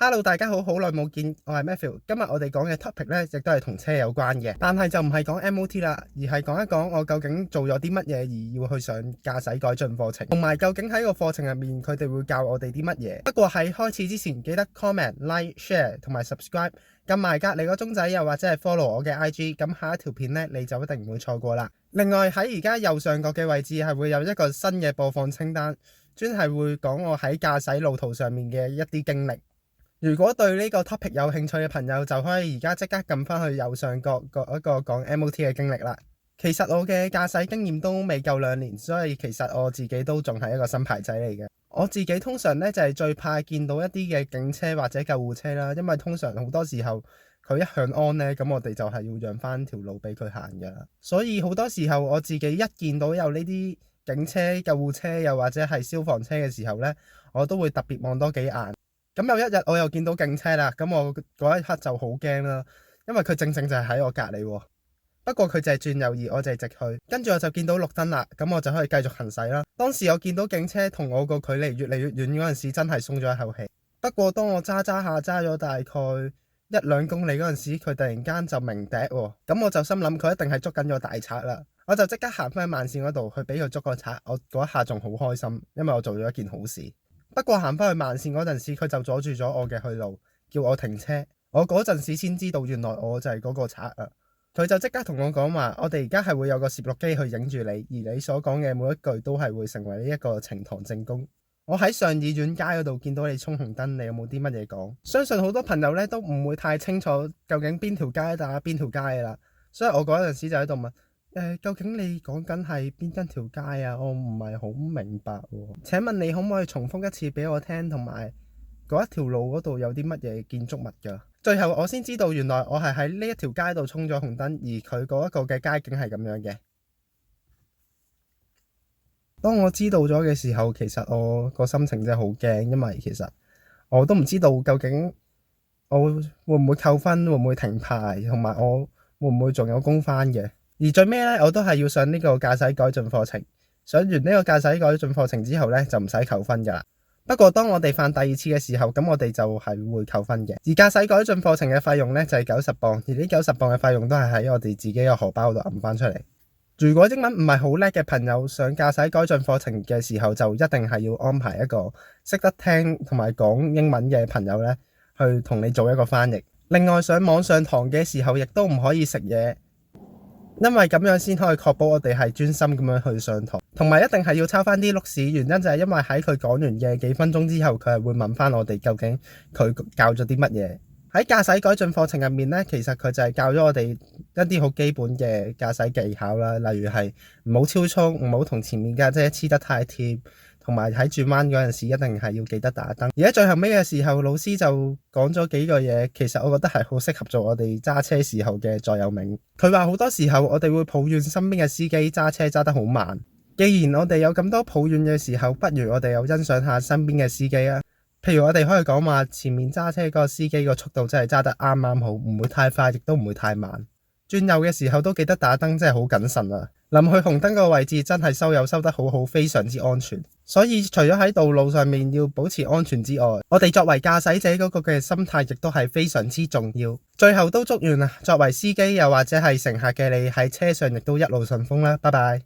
Hello，大家好，好耐冇見，我係 Matthew。今日我哋講嘅 topic 咧，亦都係同車有關嘅，但係就唔係講 MOT 啦，而係講一講我究竟做咗啲乜嘢而要去上駕駛改進課程，同埋究竟喺個課程入面佢哋會教我哋啲乜嘢。不過喺開始之前，記得 comment、like、share 同埋 subscribe， 撳埋隔離個鐘仔，又或者係 follow 我嘅 IG， 咁下一條片咧你就一定唔會錯過啦。另外喺而家右上角嘅位置係會有一個新嘅播放清單，專係會講我喺駕駛路途上面嘅一啲經歷。如果對呢個 topic 有興趣嘅朋友，就可以而家即刻撳翻去右上角嗰一個講 MOT 嘅經歷啦。其實我嘅駕駛經驗都未夠2年，所以其實我自己都仲係一個新牌仔嚟嘅。我自己通常呢就係最怕見到一啲嘅警車或者救護車啦，因為通常好多時候佢一響安呢，咁我哋就係要讓翻條路俾佢行㗎啦。所以好多時候我自己一見到有呢啲警車、救護車又或者係消防車嘅時候呢，我都會特別望多幾眼。咁有一日我又見到警車啦，咁我嗰一刻就好驚啦，因為佢正正就係喺我隔離喎。不過佢就係轉右而我就係直去，跟住我就見到綠燈啦，咁我就可以繼續行駛啦。當時我見到警車同我個距離越嚟越遠嗰陣時，真係鬆咗一口氣。不過當我揸下揸咗大概1-2公里嗰陣時，佢突然間就鳴笛喎，咁我就心諗佢一定係捉緊咗大賊啦。我就即刻行翻去慢線嗰度去俾佢捉個賊，我嗰一下仲好開心，因為我做咗一件好事。不過行翻去慢線嗰陣時，佢就阻住咗我嘅去路，叫我停車。我嗰陣時先知道原來我就係嗰個賊啊！佢就即刻同我講話，我哋而家係會有個攝錄機去影住你，而你所講嘅每一句都係會成為呢一個呈堂證供。我喺上議院街嗰度見到你衝紅燈，你有冇啲乜嘢講？相信好多朋友咧都唔會太清楚究竟邊條街打邊條街㗎啦，所以我嗰陣時就喺度問。究竟你講緊係邊一條街啊？我唔係好明白喎。請問你可唔可以重複一次俾我聽，同埋嗰一條路嗰度有啲乜嘢建築物㗎？最後我先知道原來我係喺呢一條街度衝咗紅燈，而佢嗰一個嘅街景係咁樣嘅。當我知道咗嘅時候，其實我個心情真係好驚，因為其實我都唔知道究竟我會唔會扣分，會唔會停牌，同埋我會唔會仲有工返嘅。而最尾咧，我都係要上呢個駕駛改進課程。上完呢個駕駛改進課程之後咧，就唔使扣分噶啦。不過當我哋犯第2次嘅時候，咁我哋就係會扣分嘅。而駕駛改進課程嘅費用咧就係90磅，而呢90磅嘅費用都係喺我哋自己嘅荷包度揞翻出嚟。如果英文唔係好叻嘅朋友，上駕駛改進課程嘅時候，就一定係要安排一個識得聽同埋講英文嘅朋友咧，去同你做一個翻譯。另外上網上堂嘅時候，亦都唔可以食嘢。因為咁樣先可以確保我哋係專心咁樣去上堂，同埋一定係要抄翻啲錄試。原因就係因為喺佢講完嘅幾分鐘之後，佢係會問翻我哋究竟佢教咗啲乜嘢。喺駕駛改進課程入面呢，其實佢就係教咗我哋一啲好基本嘅駕駛技巧啦，例如係唔好超速，唔好同前面架車黐得太貼，同埋喺轉彎嗰陣時一定係要記得打燈。而喺最後尾嘅時候，老師就講咗幾句嘢，其實我覺得係好適合做我哋揸車時候嘅座右銘。佢話好多時候我哋會抱怨身邊嘅司機揸車揸得好慢，既然我哋有咁多抱怨嘅時候，不如我哋又欣賞下身邊嘅司機啊。譬如我哋可以講話前面揸車嗰個司機個速度真係揸得啱啱好，唔會太快亦都唔會太慢。轉右嘅時候都記得打燈，真係好謹慎啊。臨去紅燈個位置真係收油收得好好，非常之安全。所以除咗喺道路上面要保持安全之外，我哋作為駕駛者嗰個嘅心態亦都係非常之重要。最後都祝願作為司機又或者係乘客嘅你喺車上亦都一路順風啦。拜拜。